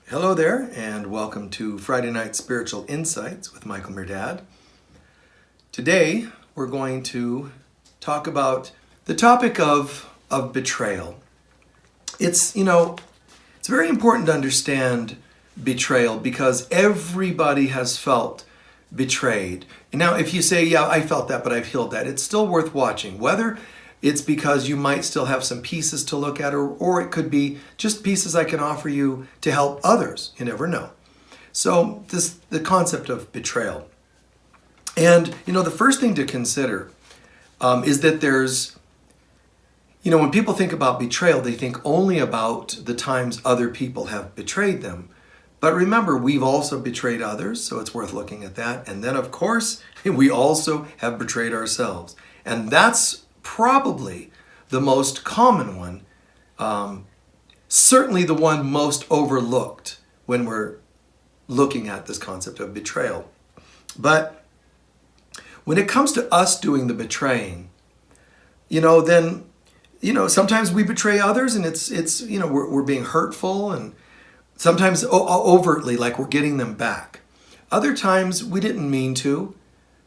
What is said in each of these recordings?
Hello there, and welcome to Friday Night Spiritual Insights with Michael Mirdad. Today, we're going to talk about the topic of betrayal. It's very important to understand betrayal because everybody has felt betrayed. Now, if you say, yeah, I felt that, but I've healed that, it's still worth watching. Whether it's because you might still have some pieces to look at, or it could be just pieces I can offer you to help others. You never know. So the concept of betrayal. And, the first thing to consider is that there's, when people think about betrayal, they think only about the times other people have betrayed them. But remember, we've also betrayed others, so it's worth looking at that. And then, of course, we also have betrayed ourselves. And that's probably the most common one, certainly the one most overlooked when we're looking at this concept of betrayal. But when it comes to us doing the betraying, then, sometimes we betray others and it's we're being hurtful, and sometimes overtly, like we're getting them back. Other times we didn't mean to,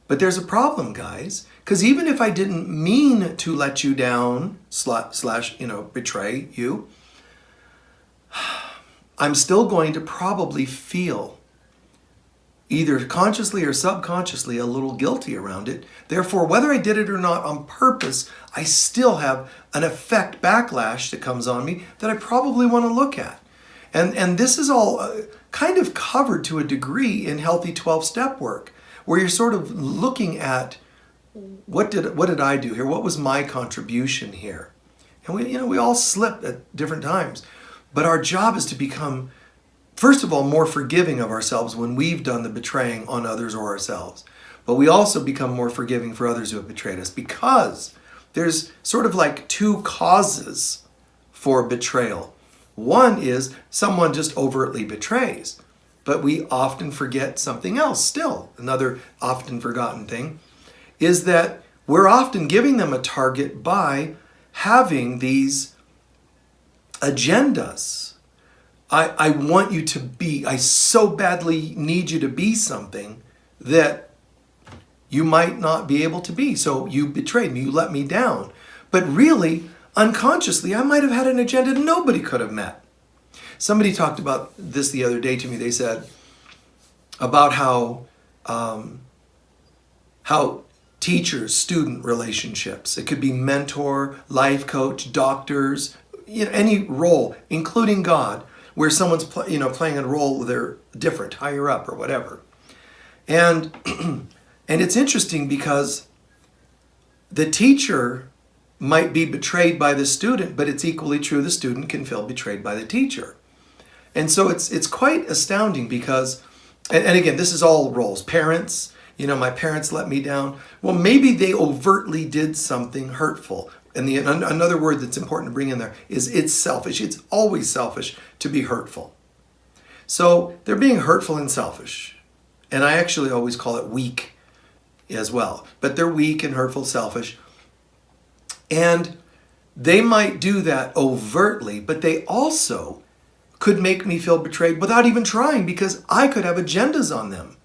but there's a problem, guys. Because even if I didn't mean to let you down, betray you, I'm still going to probably feel, either consciously or subconsciously, a little guilty around it. Therefore, whether I did it or not on purpose, I still have an effect backlash that comes on me that I probably want to look at. And this is all kind of covered to a degree in healthy 12-step work, where you're sort of looking at what did I do here? What was my contribution here? And we all slip at different times. But our job is to become, first of all, more forgiving of ourselves when we've done the betraying on others or ourselves. But we also become more forgiving for others who have betrayed us, because there's sort of like two causes for betrayal. One is someone just overtly betrays, but we often forget something else still. Another often forgotten thing is that we're often giving them a target by having these agendas. I want you to be, I so badly need you to be something that you might not be able to be. So you betrayed me, you let me down. But really, unconsciously, I might have had an agenda nobody could have met. Somebody talked about this the other day to me. They said about how teacher-student relationships, it could be mentor, life coach, doctors, any role, including God, where someone's playing a role they're different, higher up or whatever. And and it's interesting because the teacher might be betrayed by the student, but it's equally true the student can feel betrayed by the teacher. And so it's quite astounding because, and again, this is all roles. Parents, my parents let me down. Well, maybe they overtly did something hurtful. And another word that's important to bring in there is it's selfish. It's always selfish to be hurtful. So they're being hurtful and selfish. And I actually always call it weak as well. But they're weak and hurtful, selfish. And they might do that overtly, but they also could make me feel betrayed without even trying, because I could have agendas on them.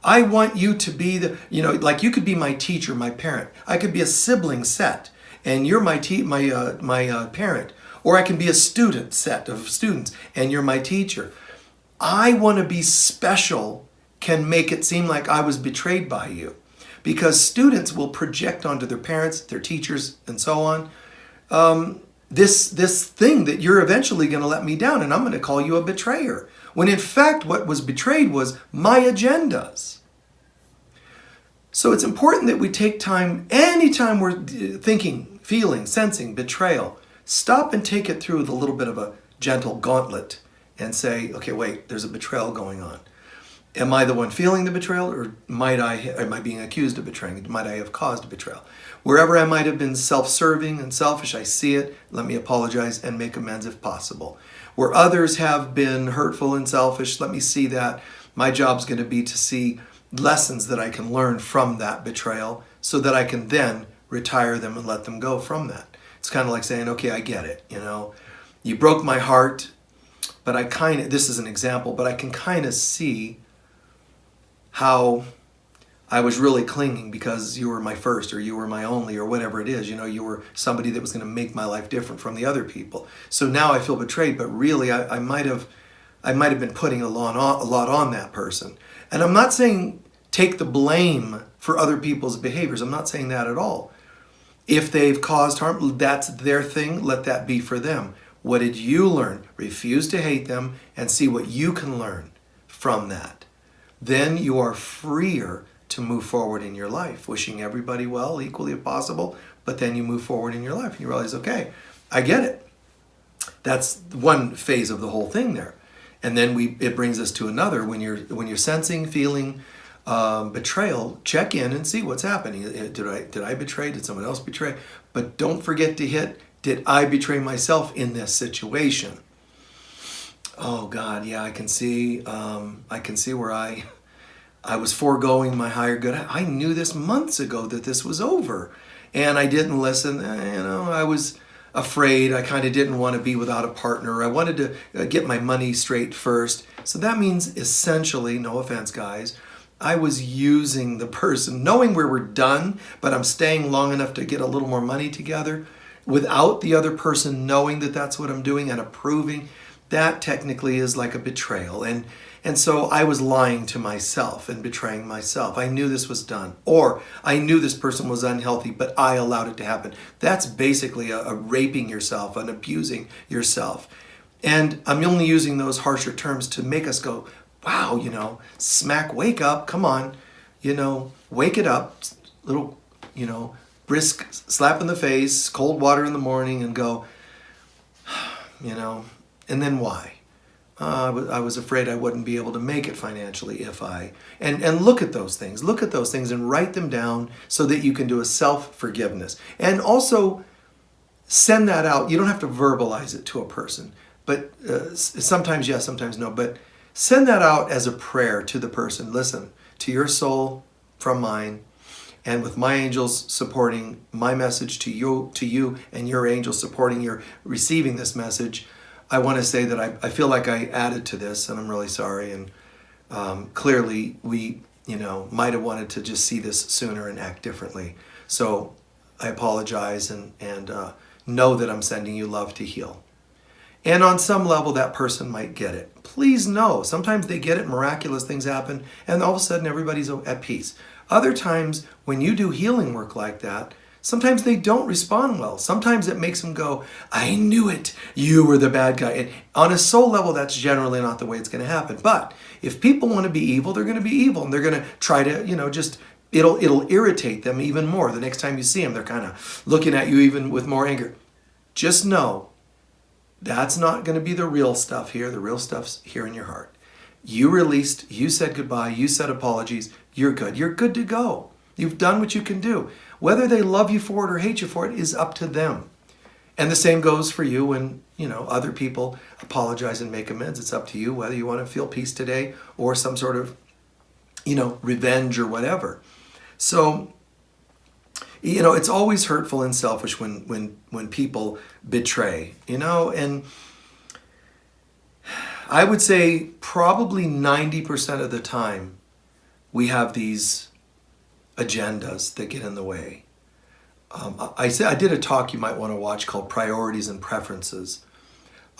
I want you to be like you could be my teacher, my parent. I could be a sibling set, and you're my parent. Or I can be a student set of students, and you're my teacher. I want to be special can make it seem like I was betrayed by you, because students will project onto their parents, their teachers, and so on, this thing that you're eventually going to let me down, and I'm going to call you a betrayer. When in fact, what was betrayed was my agendas. So it's important that we take time, anytime we're thinking, feeling, sensing betrayal, stop and take it through with a little bit of a gentle gauntlet and say, okay, wait, there's a betrayal going on. Am I the one feeling the betrayal, or am I being accused of betraying? Might I have caused a betrayal? Wherever I might have been self-serving and selfish, I see it. Let me apologize and make amends if possible. Where others have been hurtful and selfish, let me see that. My job's going to be to see lessons that I can learn from that betrayal so that I can then retire them and let them go from that. It's kind of like saying, okay, I get it. You broke my heart. but this is an example, but I can kind of see how I was really clinging because you were my first, or you were my only, or whatever it is. You were somebody that was going to make my life different from the other people. So now I feel betrayed, but really I might have been putting a lot on that person. And I'm not saying take the blame for other people's behaviors. I'm not saying that at all. If they've caused harm, that's their thing. Let that be for them. What did you learn? Refuse to hate them and see what you can learn from that. Then you are freer to move forward in your life, wishing everybody well, equally if possible, but then you move forward in your life and you realize, okay, I get it. That's one phase of the whole thing there. And then it brings us to another. When you're sensing, feeling betrayal, check in and see what's happening. Did I betray? Did someone else betray? But don't forget to hit, did I betray myself in this situation? Oh God, yeah, I can see where I was foregoing my higher good. I knew this months ago that this was over, and I didn't listen. I was afraid. I kind of didn't want to be without a partner. I wanted to get my money straight first. So that means essentially, no offense, guys, I was using the person, knowing we were done, but I'm staying long enough to get a little more money together without the other person knowing that that's what I'm doing and approving. That technically is like a betrayal. And so I was lying to myself and betraying myself. I knew this was done. Or I knew this person was unhealthy, but I allowed it to happen. That's basically a raping yourself, an abusing yourself. And I'm only using those harsher terms to make us go, wow, smack, wake up, come on, wake it up, little, brisk slap in the face, cold water in the morning, and go, and then why? I was afraid I wouldn't be able to make it financially if and look at those things. Look at those things and write them down so that you can do a self-forgiveness. And also send that out. You don't have to verbalize it to a person, but sometimes yes, sometimes no. But send that out as a prayer to the person. Listen, to your soul from mine, and with my angels supporting my message to you and your angels supporting your receiving this message, I want to say that I feel like I added to this, and I'm really sorry. And clearly, we, might have wanted to just see this sooner and act differently. So I apologize and know that I'm sending you love to heal. And on some level, that person might get it. Please know, sometimes they get it, miraculous things happen, and all of a sudden everybody's at peace. Other times, when you do healing work like that, sometimes they don't respond well. Sometimes it makes them go, I knew it. You were the bad guy. And on a soul level, that's generally not the way it's going to happen. But if people want to be evil, they're going to be evil. And they're going to try to, it'll irritate them even more. The next time you see them, they're kind of looking at you even with more anger. Just know, that's not going to be the real stuff here. The real stuff's here in your heart. You released, you said goodbye, you said apologies. You're good. You're good to go. You've done what you can do. Whether they love you for it or hate you for it is up to them. And the same goes for you when, other people apologize and make amends. It's up to you whether you want to feel peace today or some sort of, revenge or whatever. So, it's always hurtful and selfish when people betray, and I would say probably 90% of the time we have these agendas that get in the way. I did a talk you might want to watch called Priorities and Preferences.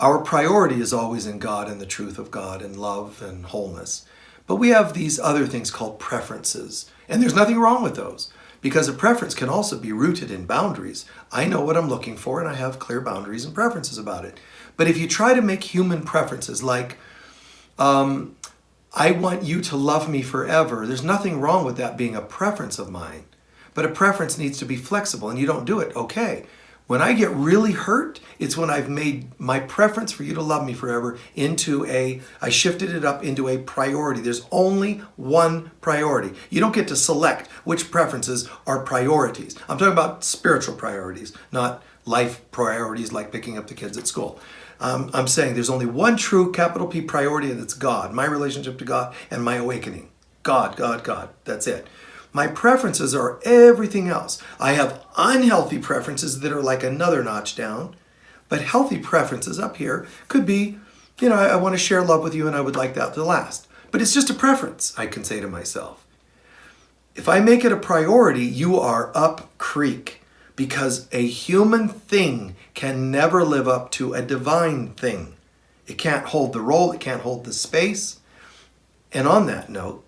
Our priority is always in God and the truth of God and love and wholeness. But we have these other things called preferences. And there's nothing wrong with those, because a preference can also be rooted in boundaries. I know what I'm looking for and I have clear boundaries and preferences about it. But if you try to make human preferences like, I want you to love me forever, there's nothing wrong with that being a preference of mine. But a preference needs to be flexible, and you don't do it. Okay, when I get really hurt, it's when I've made my preference for you to love me forever I shifted it up into a priority. There's only one priority. You don't get to select which preferences are priorities. I'm talking about spiritual priorities, not life priorities like picking up the kids at school. I'm saying there's only one true capital P priority, and it's God, my relationship to God and my awakening. God, God, God. That's it. My preferences are everything else. I have unhealthy preferences that are like another notch down, but healthy preferences up here could be, I want to share love with you and I would like that to last. But it's just a preference, I can say to myself. If I make it a priority, you are up creek, because a human thing can never live up to a divine thing. It can't hold the role, it can't hold the space. And on that note,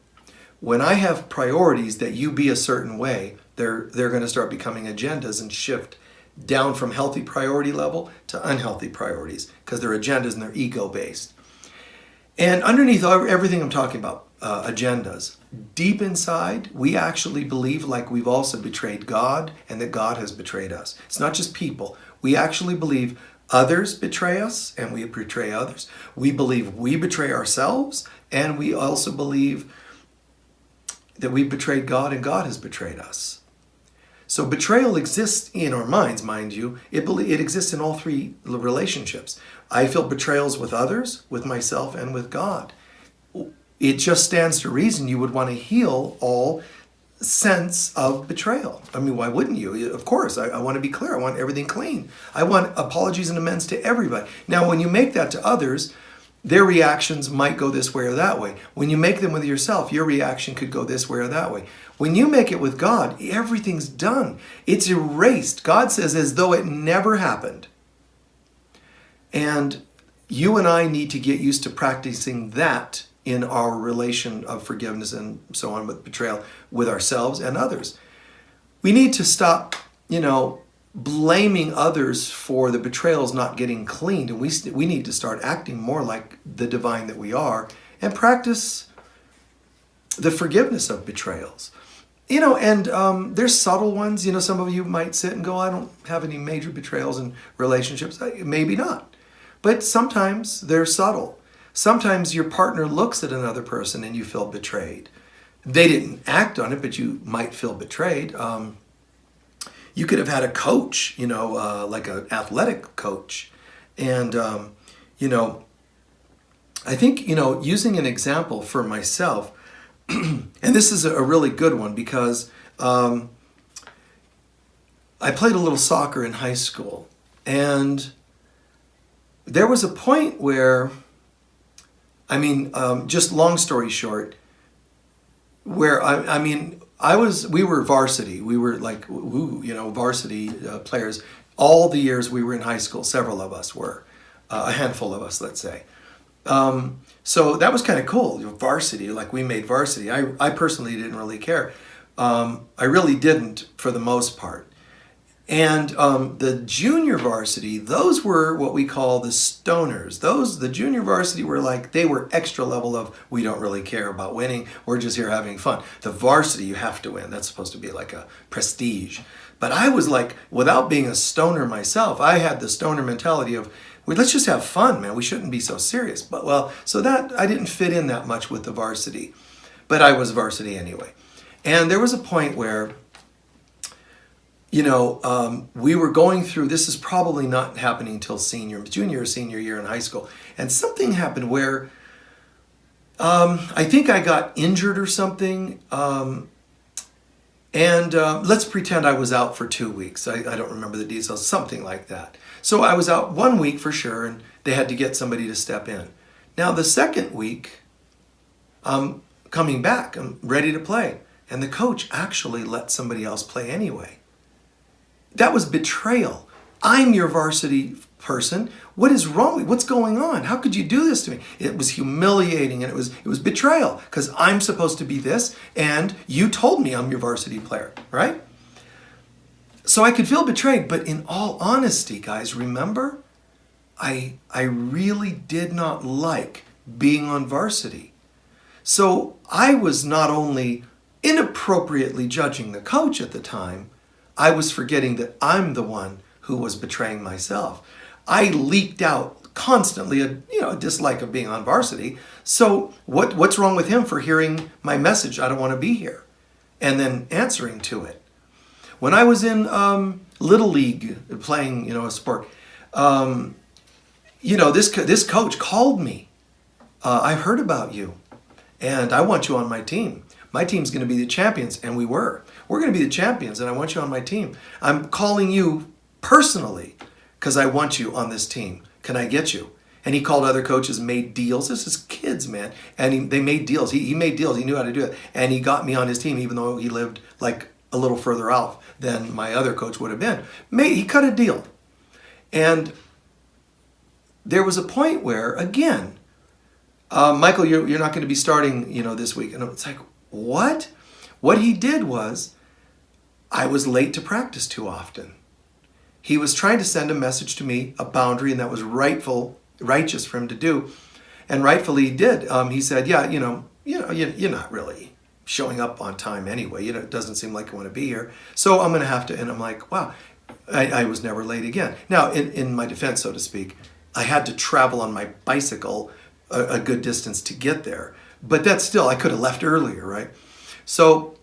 when I have priorities that you be a certain way, they're going to start becoming agendas and shift down from healthy priority level to unhealthy priorities, because they're agendas and they're ego-based. And underneath everything I'm talking about, agendas, deep inside, we actually believe like we've also betrayed God and that God has betrayed us. It's not just people. We actually believe others betray us and we betray others. We believe we betray ourselves, and we also believe that we've betrayed God and God has betrayed us. So betrayal exists in our minds, mind you. It exists in all three relationships. I feel betrayals with others, with myself, and with God. It just stands to reason you would want to heal all sense of betrayal. I mean, why wouldn't you? Of course, I want to be clear. I want everything clean. I want apologies and amends to everybody. Now, when you make that to others, their reactions might go this way or that way. When you make them with yourself, your reaction could go this way or that way. When you make it with God, everything's done. It's erased. God says as though it never happened. And you and I need to get used to practicing that in our relation of forgiveness and so on with betrayal with ourselves and others. We need to stop, blaming others for the betrayals not getting cleaned. And we need to start acting more like the divine that we are and practice the forgiveness of betrayals. And there's subtle ones. Some of you might sit and go, I don't have any major betrayals in relationships. Maybe not. But sometimes they're subtle. Sometimes your partner looks at another person and you feel betrayed. They didn't act on it, but you might feel betrayed. You could have had a coach, like an athletic coach. And, I think, using an example for myself, and this is a really good one because I played a little soccer in high school. And there was a point where, just long story short, where we were varsity. We were like, varsity players. All the years we were in high school, several of us were, a handful of us, let's say. So that was kind of cool, varsity, like we made varsity. I personally didn't really care. I really didn't for the most part. And the junior varsity, those were what we call the stoners. The junior varsity were they were extra level of, we don't really care about winning, we're just here having fun. The varsity, you have to win. That's supposed to be like a prestige. But I was without being a stoner myself, I had the stoner mentality of, well, let's just have fun, man. We shouldn't be so serious. So that I didn't fit in that much with the varsity. But I was varsity anyway. And there was a point where we were going through, this is probably not happening until junior or senior year in high school. And something happened where I think I got injured or something. Let's pretend I was out for 2 weeks. I don't remember the details, something like that. So I was out 1 week for sure, and they had to get somebody to step in. Now the second week, I'm coming back, I'm ready to play. And the coach actually let somebody else play anyway. That was betrayal. I'm your varsity person. What is wrong with you? What's going on? How could you do this to me? It was humiliating, and it was betrayal because I'm supposed to be this and you told me I'm your varsity player, right? So I could feel betrayed, but in all honesty, guys, remember, I really did not like being on varsity. So I was not only inappropriately judging the coach at the time, I was forgetting that I'm the one who was betraying myself. I leaked out constantly a dislike of being on varsity. So what's wrong with him for hearing my message, I don't want to be here, and then answering to it? When I was in Little League playing, a sport, this coach called me. I've heard about you, and I want you on my team. My team's going to be the champions, and we were. We're going to be the champions, and I want you on my team. I'm calling you personally because I want you on this team. Can I get you? And he called other coaches, made deals. This is kids, man. And they made deals. He made deals. He knew how to do it. And he got me on his team, even though he lived like a little further out than my other coach would have been. He cut a deal. And there was a point where, again, Michael, you're not going to be starting, this week. And it's like, what? What he did was, I was late to practice too often. He was trying to send a message to me, a boundary, and that was righteous for him to do. And rightfully he did. He said, yeah, you're not really showing up on time anyway. It doesn't seem like you want to be here. So I'm going to have to, and I'm like, wow, I was never late again. Now, in my defense, so to speak, I had to travel on my bicycle a good distance to get there. But that's still, I could have left earlier, right? So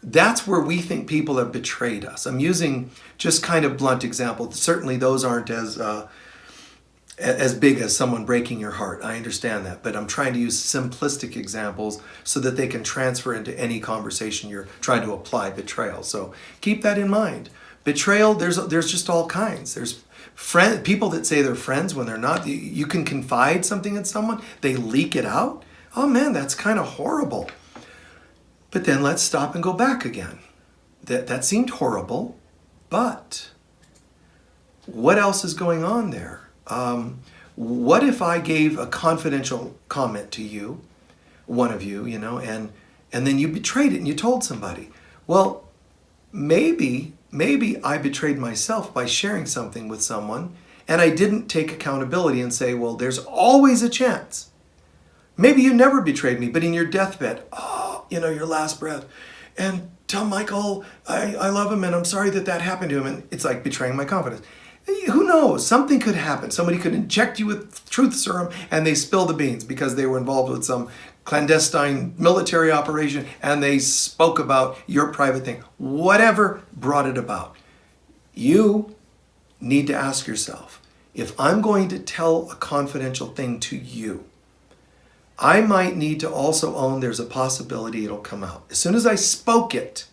that's where we think people have betrayed us. I'm using just kind of blunt examples. Certainly those aren't as big as someone breaking your heart. I understand that. But I'm trying to use simplistic examples so that they can transfer into any conversation you're trying to apply betrayal. So keep that in mind. Betrayal, there's just all kinds. There's people that say they're friends when they're not. You can confide something in someone, they leak it out. Oh man, that's kind of horrible. But then let's stop and go back again. That seemed horrible, but what else is going on there? What if I gave a confidential comment to you, one of you, and then you betrayed it and you told somebody? Well, maybe I betrayed myself by sharing something with someone and I didn't take accountability and say, well, there's always a chance. Maybe you never betrayed me, but in your deathbed, your last breath, and tell Michael I love him and I'm sorry that happened to him. And it's like betraying my confidence. Who knows? Something could happen. Somebody could inject you with truth serum and they spill the beans because they were involved with some clandestine military operation and they spoke about your private thing. Whatever brought it about. You need to ask yourself, if I'm going to tell a confidential thing to you, I might need to also own there's a possibility it'll come out. As soon as I spoke it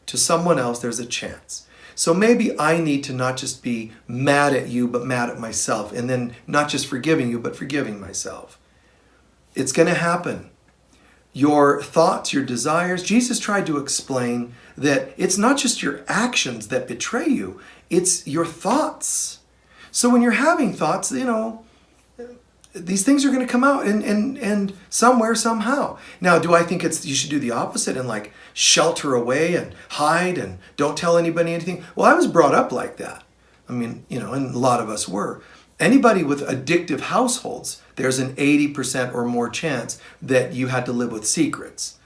to someone else, there's a chance. So maybe I need to not just be mad at you, but mad at myself. And then not just forgiving you, but forgiving myself. It's going to happen. Your thoughts, your desires. Jesus tried to explain that it's not just your actions that betray you. It's your thoughts. So when you're having thoughts, these things are going to come out and somewhere, somehow. Now, do I think you should do the opposite and like shelter away and hide and don't tell anybody anything? Well, I was brought up like that. I mean, and a lot of us were. Anybody with addictive households, there's an 80% or more chance that you had to live with secrets.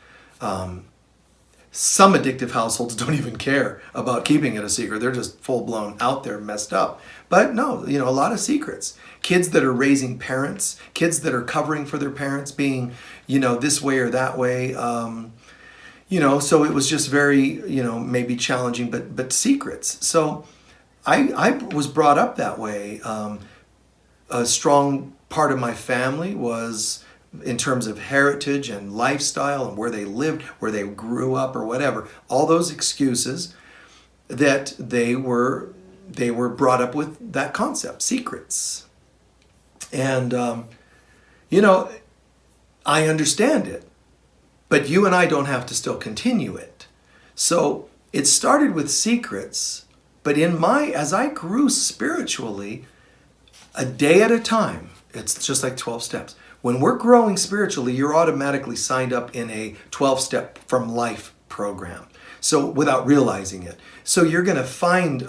Some addictive households don't even care about keeping it a secret. They're just full-blown out there, messed up. But no, a lot of secrets. Kids that are raising parents, kids that are covering for their parents being, this way or that way. So it was just very, maybe challenging, but secrets. So I was brought up that way. A strong part of my family was in terms of heritage and lifestyle and where they lived, where they grew up or whatever, all those excuses that they were brought up with that concept, secrets. And, I understand it, but you and I don't have to still continue it. So it started with secrets, but as I grew spiritually, a day at a time, it's just like 12 steps. When we're growing spiritually, you're automatically signed up in a 12-step from life program. So without realizing it. So you're going to find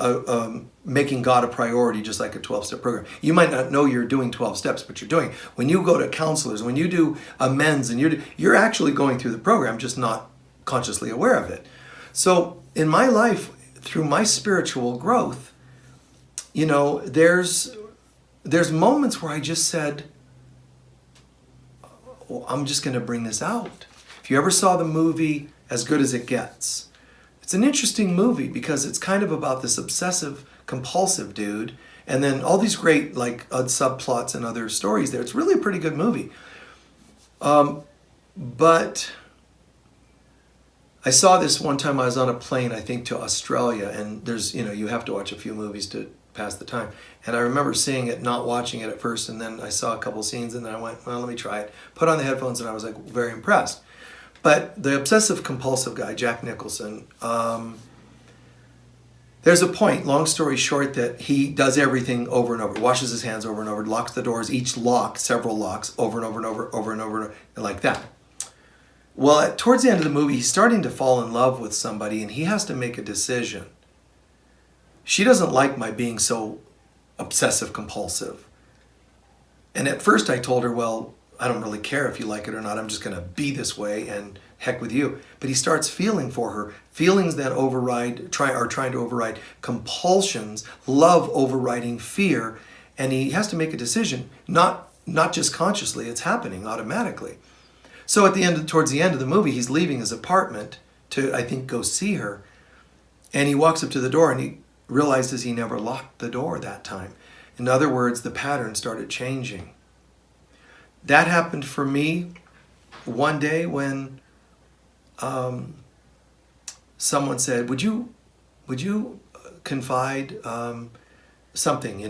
making God a priority, just like a 12-step program. You might not know you're doing 12 steps, but you're doing it. When you go to counselors, when you do amends, and you're actually going through the program, just not consciously aware of it. So in my life, through my spiritual growth, there's moments where I just said, I'm just going to bring this out. If you ever saw the movie As Good as It Gets, it's an interesting movie because it's kind of about this obsessive compulsive dude and then all these great subplots and other stories there. It's really a pretty good movie. But I saw this one time. I was on a plane, I think, to Australia, and there's, you have to watch a few movies to pass the time. And I remember seeing it, not watching it at first, and then I saw a couple scenes, and then I went, well, let me try it. Put on the headphones, and I was like very impressed. But the obsessive compulsive guy, Jack Nicholson, there's a point, long story short, that he does everything over and over, washes his hands over and over, locks the doors, each lock, several locks, over and over and over, over and over, and like that. Well, towards the end of the movie, he's starting to fall in love with somebody, and he has to make a decision. She doesn't like my being so obsessive compulsive. And at first I told her, well, I don't really care if you like it or not. I'm just going to be this way, and heck with you. But he starts feeling for her. Feelings that are trying to override compulsions, love overriding fear, and he has to make a decision, not just consciously, it's happening automatically. So towards the end of the movie, he's leaving his apartment to, I think, go see her. And he walks up to the door and he realizes he never locked the door that time. In other words, the pattern started changing. That happened for me one day when someone said, would you confide something,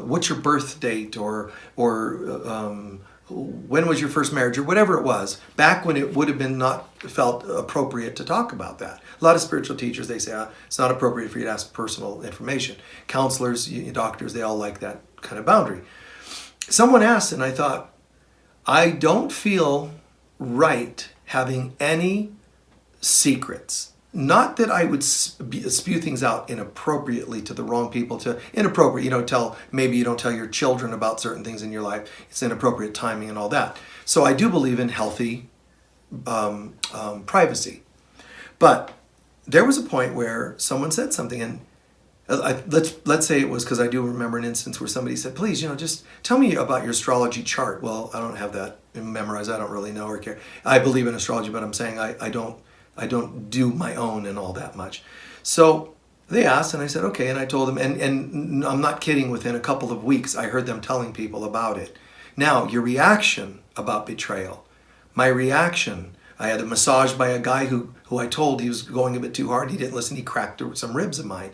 what's your birth date, or when was your first marriage, or whatever it was, back when it would have been not felt appropriate to talk about that. A lot of spiritual teachers, they say, it's not appropriate for you to ask personal information. Counselors, doctors, they all like that kind of boundary. Someone asked, and I thought, I don't feel right having any secrets. Not that I would spew things out inappropriately to the wrong people, maybe you don't tell your children about certain things in your life. It's inappropriate timing and all that. So I do believe in healthy privacy. But there was a point where someone said something, and let's say it was, because I do remember an instance where somebody said, please, just tell me about your astrology chart. Well, I don't have that memorized. I don't really know or care. I believe in astrology, but I'm saying I don't do my own and all that much. So they asked, and I said, okay. And I told them, and I'm not kidding, within a couple of weeks, I heard them telling people about it. Now, your reaction about betrayal, my reaction, I had a massage by a guy who I told he was going a bit too hard. He didn't listen. He cracked some ribs of mine.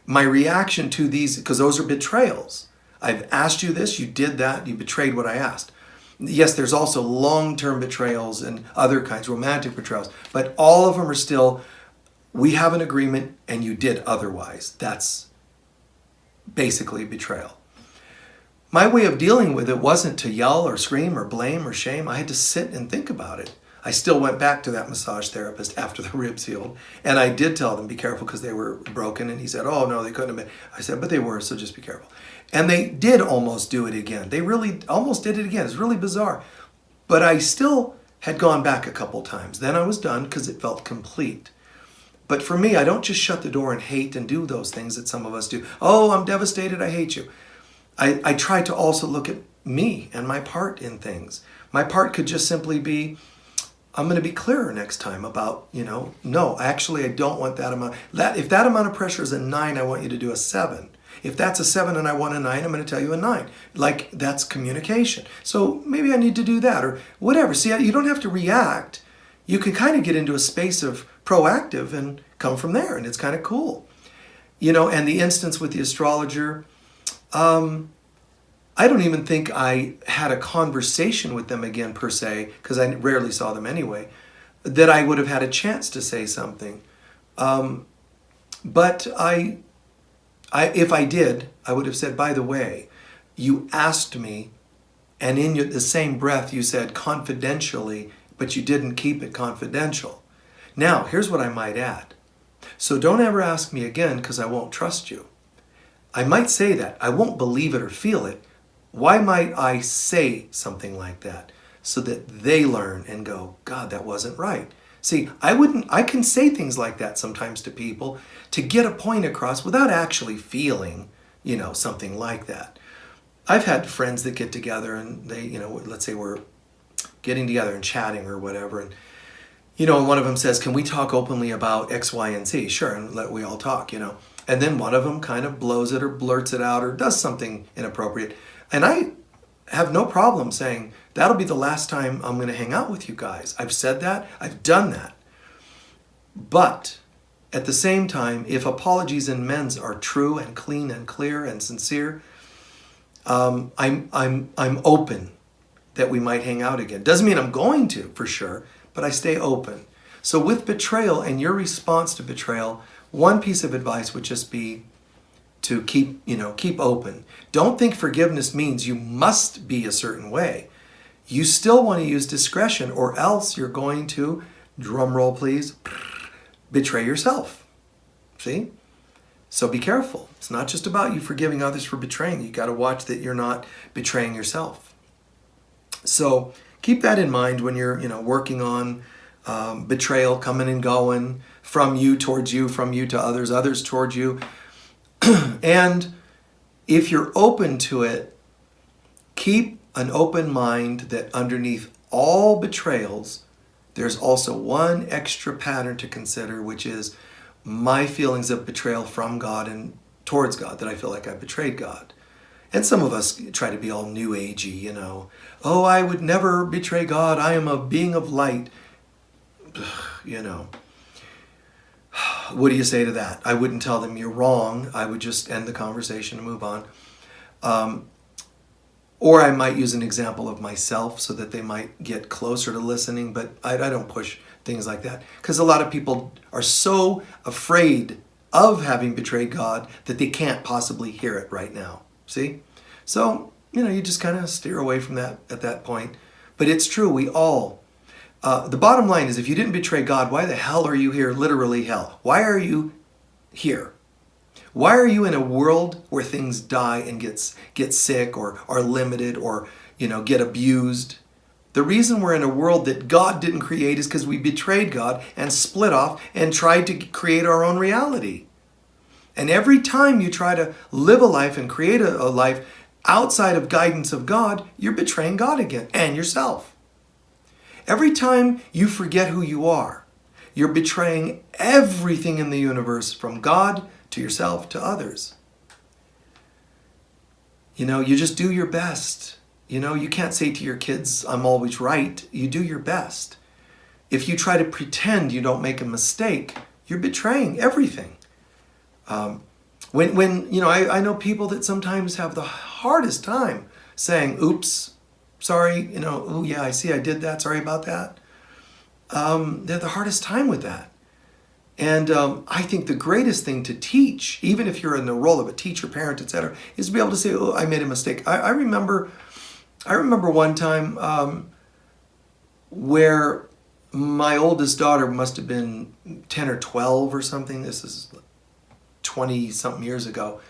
My reaction to these, because those are betrayals. I've asked you this, you did that, you betrayed what I asked. Yes, there's also long-term betrayals and other kinds, romantic betrayals, but all of them are still, we have an agreement and you did otherwise. That's basically betrayal. My way of dealing with it wasn't to yell or scream or blame or shame. I had to sit and think about it. I still went back to that massage therapist after the ribs healed, and I did tell them, be careful, because they were broken, and he said, oh no, they couldn't have been. I said, but they were, so just be careful. And they did almost do it again. They really almost did it again. It's really bizarre. But I still had gone back a couple times. Then I was done because it felt complete. But for me, I don't just shut the door and hate and do those things that some of us do. Oh, I'm devastated, I hate you. I try to also look at me and my part in things. My part could just simply be, I'm going to be clearer next time about, no, actually I don't want that amount. If that amount of pressure is a 9, I want you to do a 7. If that's a 7 and I want a 9, I'm going to tell you a 9. Like, that's communication. So maybe I need to do that or whatever. See, you don't have to react. You can kind of get into a space of proactive and come from there, and it's kind of cool. And the instance with the astrologer, I don't even think I had a conversation with them again per se, because I rarely saw them anyway, that I would have had a chance to say something. But if I did, I would have said, by the way, you asked me, and in the same breath you said confidentially, but you didn't keep it confidential. Now, here's what I might add. So don't ever ask me again, because I won't trust you. I might say that. I won't believe it or feel it. Why might I say something like that? So that they learn and go, God, that wasn't right. See, I can say things like that sometimes to people to get a point across without actually feeling, something like that. I've had friends that get together and they, let's say we're getting together and chatting or whatever, and one of them says, can we talk openly about X, Y, and Z? Sure, and we all talk, And then one of them kind of blows it or blurts it out or does something inappropriate. And I have no problem saying, that'll be the last time I'm going to hang out with you guys. I've said that. I've done that. But At the same time, if apologies and amends are true and clean and clear and sincere, I'm open that we might hang out again. Doesn't mean I'm going to, for sure, but I stay open. So with betrayal and your response to betrayal, one piece of advice would just be to keep open. Don't think forgiveness means you must be a certain way. You still want to use discretion, or else you're going to, drum roll please, betray yourself. See? So be careful. It's not just about you forgiving others for betraying. You got to watch that you're not betraying yourself. So keep that in mind when you're working on betrayal coming and going from you towards you, from you to others, others towards you. And if you're open to it, keep an open mind that underneath all betrayals, there's also one extra pattern to consider, which is my feelings of betrayal from God and towards God, that I feel like I betrayed God. And some of us try to be all new agey, Oh, I would never betray God. I am a being of light. What do you say to that? I wouldn't tell them you're wrong. I would just end the conversation and move on. Or I might use an example of myself so that they might get closer to listening, but I don't push things like that. Because a lot of people are so afraid of having betrayed God that they can't possibly hear it right now. See? So, you just kind of steer away from that at that point. But it's true, we all. The bottom line is, if you didn't betray God, why the hell are you here? Literally hell. Why are you here? Why are you in a world where things die and get sick or are limited or get abused? The reason we're in a world that God didn't create is because we betrayed God and split off and tried to create our own reality. And every time you try to live a life and create a life outside of guidance of God, you're betraying God again and yourself. Every time you forget who you are, you're betraying everything in the universe, from God to yourself to others. You just do your best. You can't say to your kids, I'm always right. You do your best. If you try to pretend you don't make a mistake, you're betraying everything. I know people that sometimes have the hardest time saying, oops, sorry, oh yeah, I see I did that, sorry about that. They have the hardest time with that. And I think the greatest thing to teach, even if you're in the role of a teacher, parent, etc., is to be able to say, oh, I made a mistake. I remember one time where my oldest daughter must have been 10 or 12 or something. This is 20-something years ago.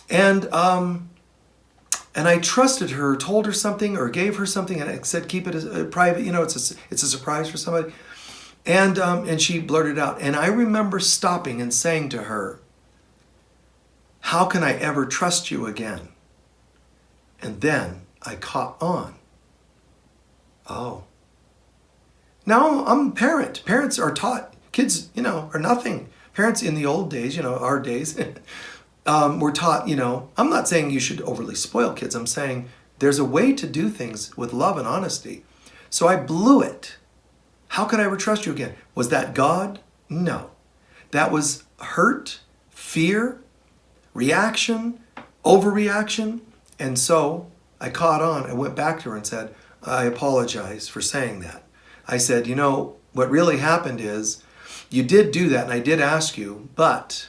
And I trusted her, told her something or gave her something, and I said, keep it as private. It's a surprise for somebody. And she blurted out. And I remember stopping and saying to her, how can I ever trust you again? And then I caught on. Oh. Now I'm a parent. Parents are taught. Kids, are nothing. Parents in the old days, our days, were taught, I'm not saying you should overly spoil kids. I'm saying there's a way to do things with love and honesty. So I blew it. How could I ever trust you again? Was that God? No. That was hurt, fear, reaction, overreaction. And so I caught on. I went back to her and said, I apologize for saying that. I said, what really happened is you did do that and I did ask you, but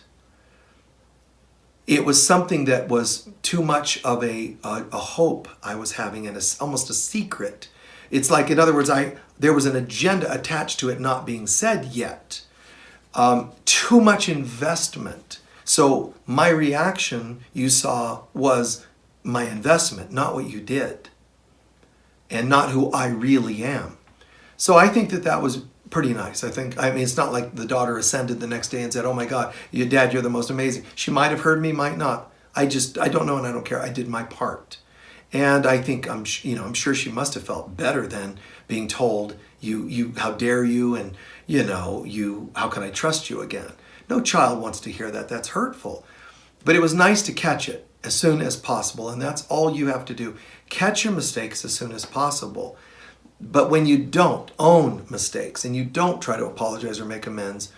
it was something that was too much of a hope I was having, and almost a secret. It's like, in other words, there was an agenda attached to it not being said yet. Too much investment. So my reaction, you saw, was my investment, not what you did, and not who I really am. So I think that was pretty nice. It's not like the daughter ascended the next day and said, oh my God, your dad, you're the most amazing. She might have heard me, might not. I don't know and I don't care. I did my part. And I think, I'm sure she must have felt better than being told, you, how dare you, and how can I trust you again? No child wants to hear that. That's hurtful. But it was nice to catch it as soon as possible. And that's all you have to do. Catch your mistakes as soon as possible. But when you don't own mistakes and you don't try to apologize or make amends,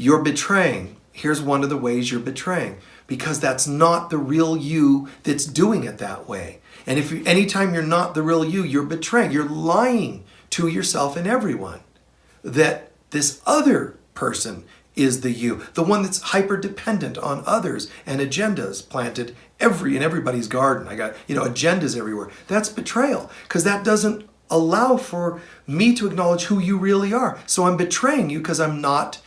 you're betraying. Here's one of the ways you're betraying, because that's not the real you that's doing it that way. And if anytime you're not the real you, you're betraying. You're lying to yourself and everyone that this other person is the you, the one that's hyper dependent on others and agendas planted in everybody's garden. I got, agendas everywhere. That's betrayal, because that doesn't allow for me to acknowledge who you really are. So I'm betraying you because I'm not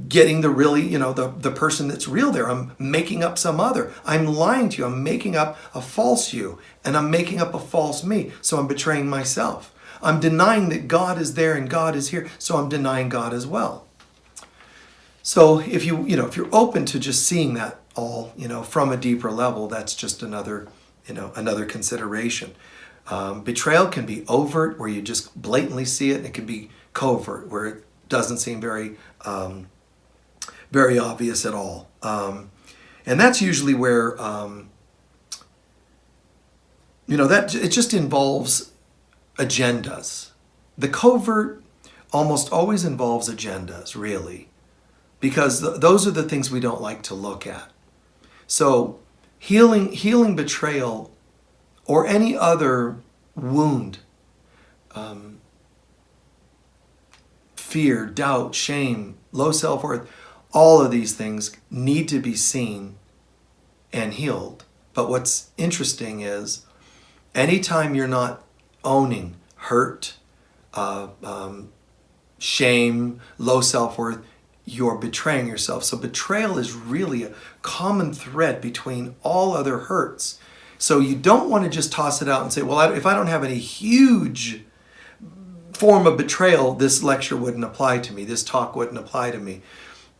getting the really, the person that's real there. I'm making up some other. I'm lying to you. I'm making up a false you, and I'm making up a false me. So I'm betraying myself. I'm denying that God is there and God is here. So I'm denying God as well. So if if you're open to just seeing that all, from a deeper level, that's just another consideration. Betrayal can be overt, where you just blatantly see it, and it can be covert, where it doesn't seem very obvious at all. And that's usually where, that it just involves agendas. The covert almost always involves agendas, really, because those are the things we don't like to look at. So healing betrayal or any other wound, fear, doubt, shame, low self-worth, all of these things need to be seen and healed. But what's interesting is anytime you're not owning hurt, shame, low self-worth, you're betraying yourself. So betrayal is really a common thread between all other hurts. So you don't want to just toss it out and say, well, if I don't have any huge form of betrayal, this lecture wouldn't apply to me, this talk wouldn't apply to me.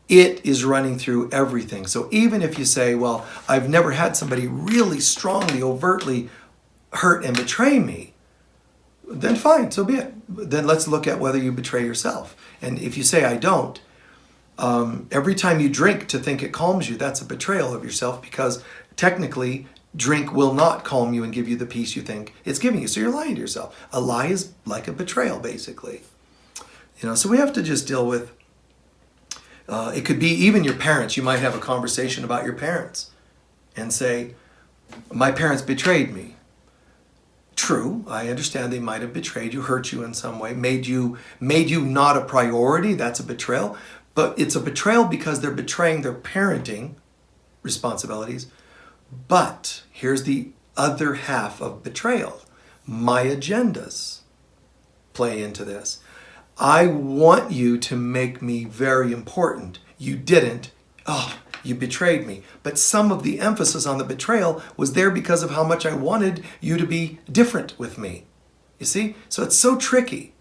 It is running through everything. So even if you say, well, I've never had somebody really strongly, overtly hurt and betray me, then fine, so be it. Then let's look at whether you betray yourself. And if you say, I don't, every time you drink to think it calms you, that's a betrayal of yourself, because technically drink will not calm you and give you the peace you think it's giving you. So you're lying to yourself. A lie is like a betrayal, basically. So we have to just deal with, it could be even your parents. You might have a conversation about your parents and say, my parents betrayed me. True, I understand they might have betrayed you, hurt you in some way, made you not a priority. That's a betrayal. But it's a betrayal because they're betraying their parenting responsibilities. But here's the other half of betrayal. My agendas play into this. I want you to make me very important. You didn't. Oh, you betrayed me. But some of the emphasis on the betrayal was there because of how much I wanted you to be different with me. You see? So it's so tricky.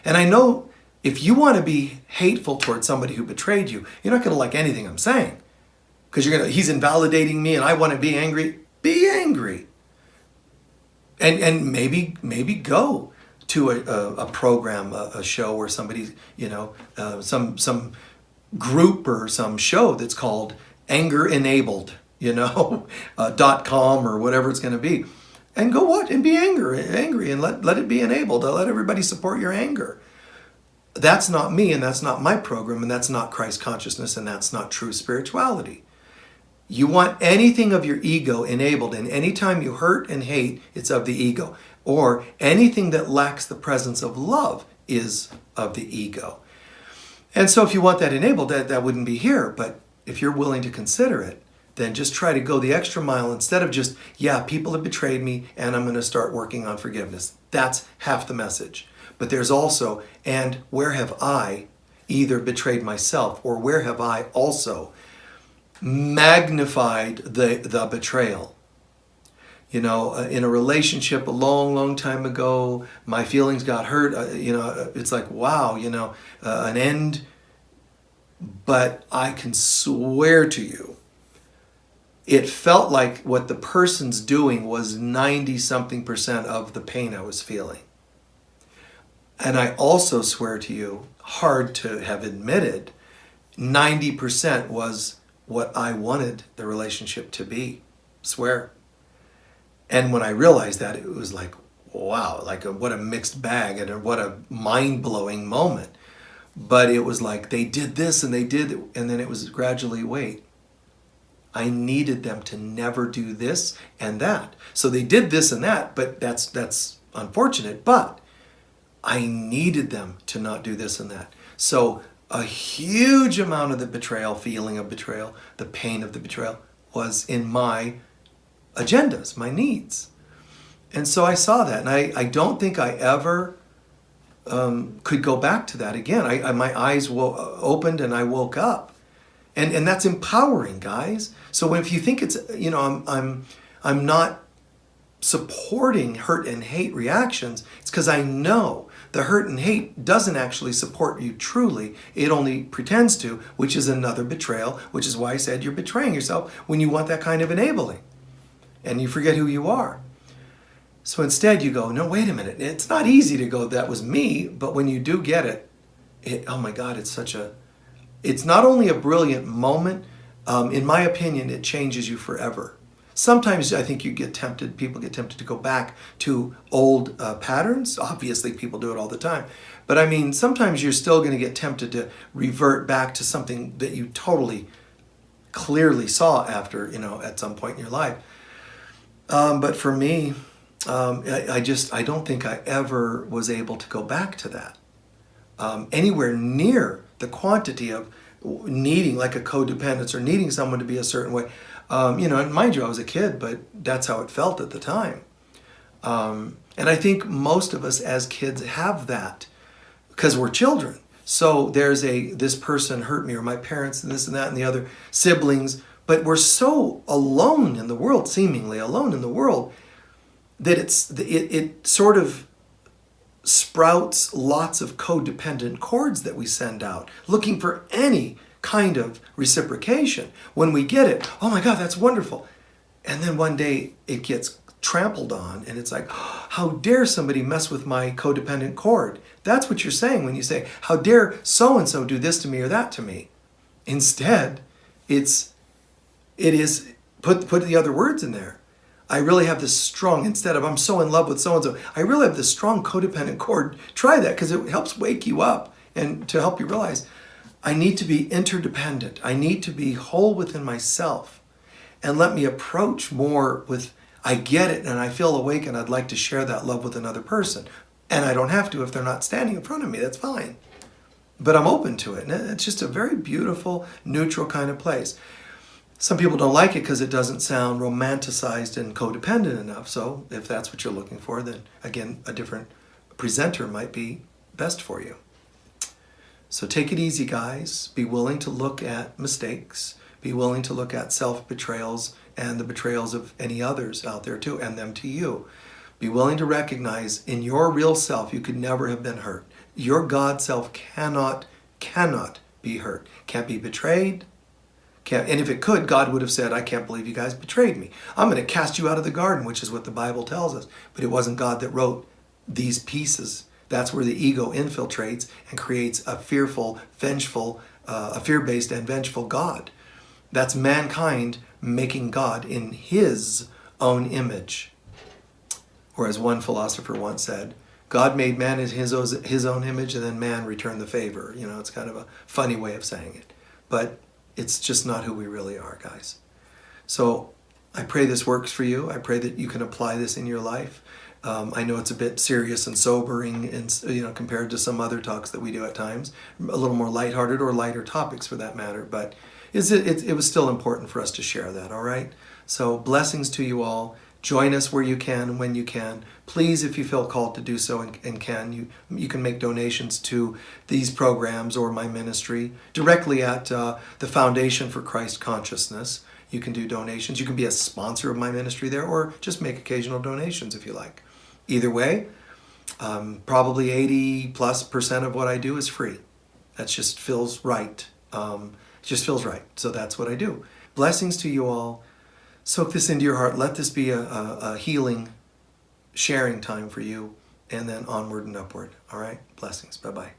And I know if you want to be hateful towards somebody who betrayed you, you're not going to like anything I'm saying. Because he's invalidating me and I want to be angry. Be angry. And maybe go to a program, a show where somebody's, some group or some show that's called Anger Enabled, .com or whatever it's going to be. And go watch and be angry and let it be enabled. Let everybody support your anger. That's not me, and that's not my program, and that's not Christ consciousness, and that's not true spirituality. You want anything of your ego enabled, and anytime you hurt and hate, it's of the ego. Or anything that lacks the presence of love is of the ego. And so if you want that enabled, that wouldn't be here. But if you're willing to consider it, then just try to go the extra mile instead of just, people have betrayed me and I'm going to start working on forgiveness. That's half the message. But there's also, and where have I either betrayed myself, or where have I also magnified the betrayal? In a relationship a long, long time ago, my feelings got hurt. It's like, wow, an end. But I can swear to you, it felt like what the person's doing was 90-something% of the pain I was feeling. And I also swear to you, hard to have admitted, 90% was what I wanted the relationship to be. Swear. And when I realized that, it was like, wow, what a mixed bag and what a mind-blowing moment. But it was like they did this and they did, and then it was gradually, wait, I needed them to never do this and that. So they did this and that, but that's unfortunate, but I needed them to not do this and that. So a huge amount of the betrayal, feeling of betrayal, the pain of the betrayal, was in my agendas, my needs. And so I saw that, and I don't think I ever could go back to that again. My eyes opened and I woke up. And that's empowering, guys. So if you think it's, I'm not supporting hurt and hate reactions, it's because I know the hurt and hate doesn't actually support you truly. It only pretends to, which is another betrayal, which is why I said you're betraying yourself when you want that kind of enabling and you forget who you are. So instead you go, no, wait a minute. It's not easy to go, that was me, but when you do get it, oh my God, it's not only a brilliant moment, in my opinion, it changes you forever. Sometimes I think people get tempted to go back to old patterns. Obviously, people do it all the time. But I mean, sometimes you're still going to get tempted to revert back to something that you totally clearly saw after, at some point in your life. But for me, I don't think I ever was able to go back to that. Anywhere near the quantity of needing, like a codependence or needing someone to be a certain way. And mind you, I was a kid, but that's how it felt at the time. And I think most of us as kids have that because we're children. So there's this person hurt me, or my parents, and this and that and the other siblings, but we're so alone in the world, seemingly alone in the world, that it sort of sprouts lots of codependent cords that we send out, looking for any kind of reciprocation. When we get it, oh my God, that's wonderful. And then one day it gets trampled on, and it's like, oh, how dare somebody mess with my codependent cord? That's what you're saying when you say, how dare so-and-so do this to me or that to me? Instead, it is, put the other words in there. I really have this strong, instead of I'm so in love with so-and-so, I really have this strong codependent cord. Try that, because it helps wake you up and to help you realize I need to be interdependent. I need to be whole within myself, and let me approach more with, I get it and I feel awake and I'd like to share that love with another person. And I don't have to if they're not standing in front of me, that's fine. But I'm open to it. And it's just a very beautiful, neutral kind of place. Some people don't like it because it doesn't sound romanticized and codependent enough. So if that's what you're looking for, then again, a different presenter might be best for you. So take it easy, guys. Be willing to look at mistakes. Be willing to look at self-betrayals and the betrayals of any others out there too, and them to you. Be willing to recognize in your real self, you could never have been hurt. Your God self cannot be hurt. Can't be betrayed. And if it could, God would have said, I can't believe you guys betrayed me. I'm going to cast you out of the garden, which is what the Bible tells us. But it wasn't God that wrote these pieces. That's where the ego infiltrates and creates a fearful, vengeful, a fear-based and vengeful God. That's mankind making God in his own image. Or as one philosopher once said, God made man in his own image, and then man returned the favor. It's kind of a funny way of saying it. But it's just not who we really are, guys. So I pray this works for you. I pray that you can apply this in your life. I know it's a bit serious and sobering, and compared to some other talks that we do at times, a little more lighthearted or lighter topics for that matter. But it was still important for us to share that. All right. So blessings to you all. Join us where you can, when you can. Please, if you feel called to do so and can, you can make donations to these programs or my ministry directly at the Foundation for Christ Consciousness. You can do donations. You can be a sponsor of my ministry there, or just make occasional donations if you like. Either way, probably 80+% of what I do is free. That just feels right. It just feels right. So that's what I do. Blessings to you all. Soak this into your heart. Let this be a healing, sharing time for you, and then onward and upward. All right? Blessings. Bye-bye.